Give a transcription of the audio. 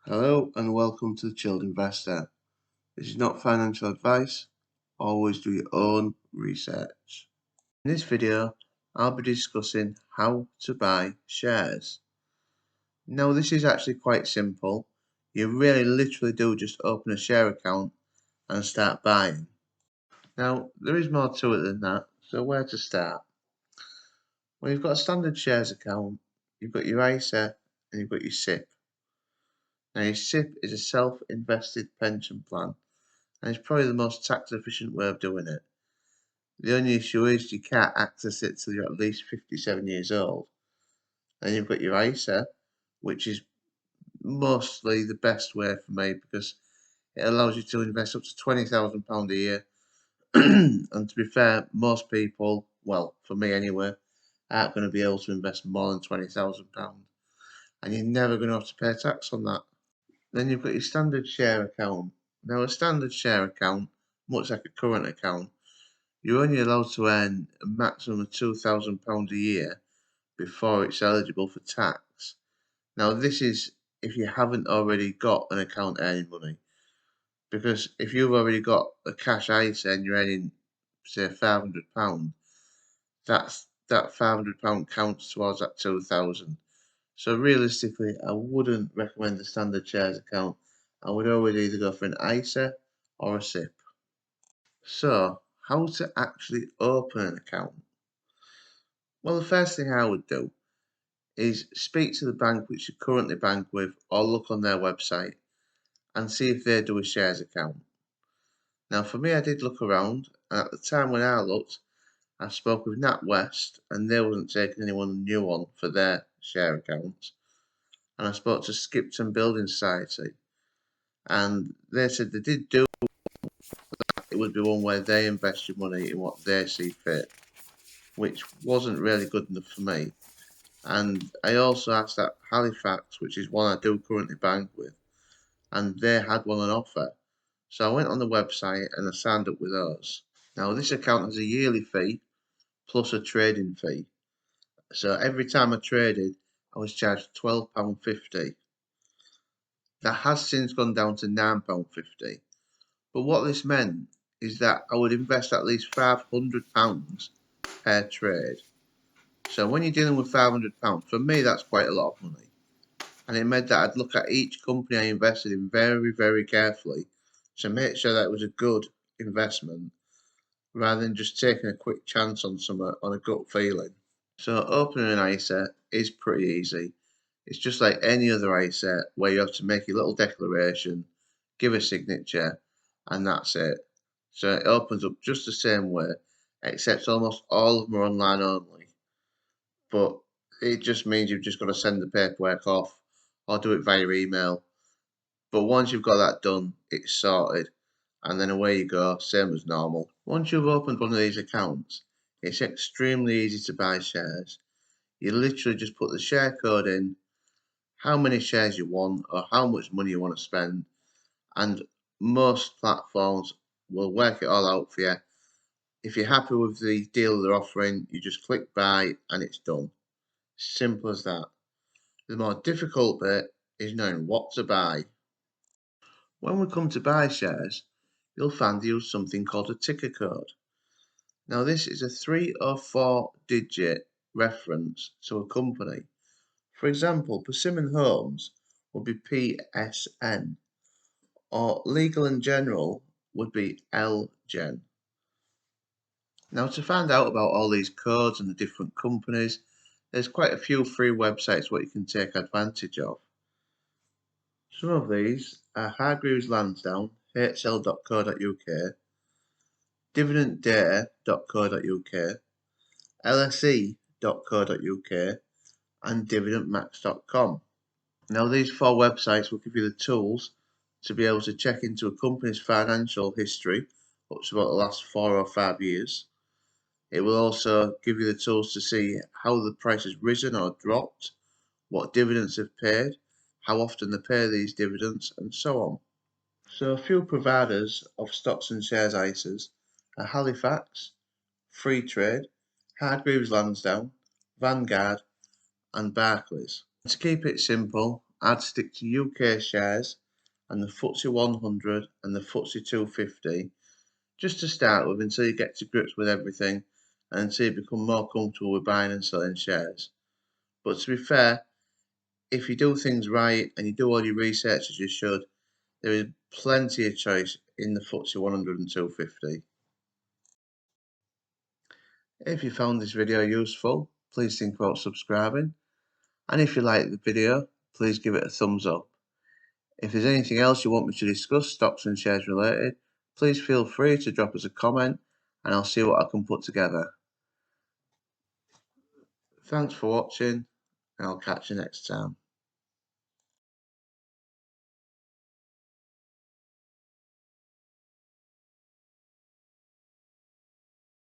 Hello and welcome to the Chilled Investor. This is not financial advice. Always do your own research. In this video, I'll be discussing how to buy shares. Now, this is actually quite simple. You really literally do just open a share account and start buying. Now, there is more to it than that. So where to start? Well, you've got a standard shares account, you've got your ISA, and you've got your SIP. Now, your SIP is a self-invested pension plan, and it's probably the most tax efficient way of doing it. The only issue is you can't access it till you're at least 57 years old. And you've got your ISA, which is mostly the best way for me because it allows you to invest up to £20,000 a year. And to be fair, most people, well, for me anyway, aren't going to be able to invest more than £20,000. And you're never going to have to pay tax on that. Then you've got your standard share account. Now, a standard share account, much like a current account, you're only allowed to earn a maximum of £2,000 a year before it's eligible for tax. Now, this is if you haven't already got an account earning money. Because if you've already got a cash ISA and you're earning, say, £500, that £500 counts towards that 2,000. So realistically, I wouldn't recommend the standard shares account. I would always either go for an ISA or a SIP. So, how to actually open an account? Well, the first thing I would do is speak to the bank which you currently bank with or look on their website and see if they do a shares account. Now, for me, I did look around, and at the time when I looked, I spoke with NatWest and they wasn't taking anyone new on for their share accounts. And I spoke to Skipton Building Society, and they said they did do that. It would be one where they invest your money in what they see fit, which wasn't really good enough for me. And I also asked at Halifax, which is one I do currently bank with, and they had one on offer. So I went on the website and I signed up with those. Now, this account has a yearly fee plus a trading fee. So every time I traded, I was charged £12.50. That has since gone down to £9.50. But what this meant is that I would invest at least £500 per trade. So when you're dealing with £500, for me, that's quite a lot of money. And it meant that I'd look at each company I invested in very, very carefully to make sure that it was a good investment rather than just taking a quick chance on a gut feeling. So opening an ISA is pretty easy. It's just like any other ISA where you have to make a little declaration, give a signature, and that's it. So it opens up just the same way, except almost all of them are online only. But it just means you've just got to send the paperwork off or do it via email. But once you've got that done, it's sorted, and then away you go, same as normal. Once you've opened one of these accounts, it's extremely easy to buy shares. You literally just put the share code in, how many shares you want, or how much money you want to spend, and most platforms will work it all out for you. If you're happy with the deal they're offering, you just click buy and it's done. Simple as that. The more difficult bit is knowing what to buy. When we come to buy shares, you'll find they use something called a ticker code. Now, this is a 3 or 4 digit reference to a company. For example, Persimmon Homes would be PSN, or Legal and General would be LGen. Now, to find out about all these codes and the different companies, there's quite a few free websites where you can take advantage of. Some of these are Hargreaves Lansdown, hl.co.uk, dividenddata.co.uk, lse.co.uk, and dividendmax.com. Now, these 4 websites will give you the tools to be able to check into a company's financial history up to about the last 4 or 5 years. It will also give you the tools to see how the price has risen or dropped, what dividends they've paid, how often they pay these dividends, and so on. So a few providers of stocks and shares ISAs are Halifax, Freetrade, Hargreaves Lansdown, Vanguard, and Barclays. To keep it simple, I'd stick to UK shares and the FTSE 100 and the FTSE 250 just to start with until you get to grips with everything and until you become more comfortable with buying and selling shares. But to be fair, if you do things right and you do all your research as you should, there is plenty of choice in the FTSE 100 and 250. If you found this video useful, please think about subscribing. And if you liked the video, please give it a thumbs up. If there's anything else you want me to discuss, stocks and shares related, please feel free to drop us a comment and I'll see what I can put together. Thanks for watching and I'll catch you next time.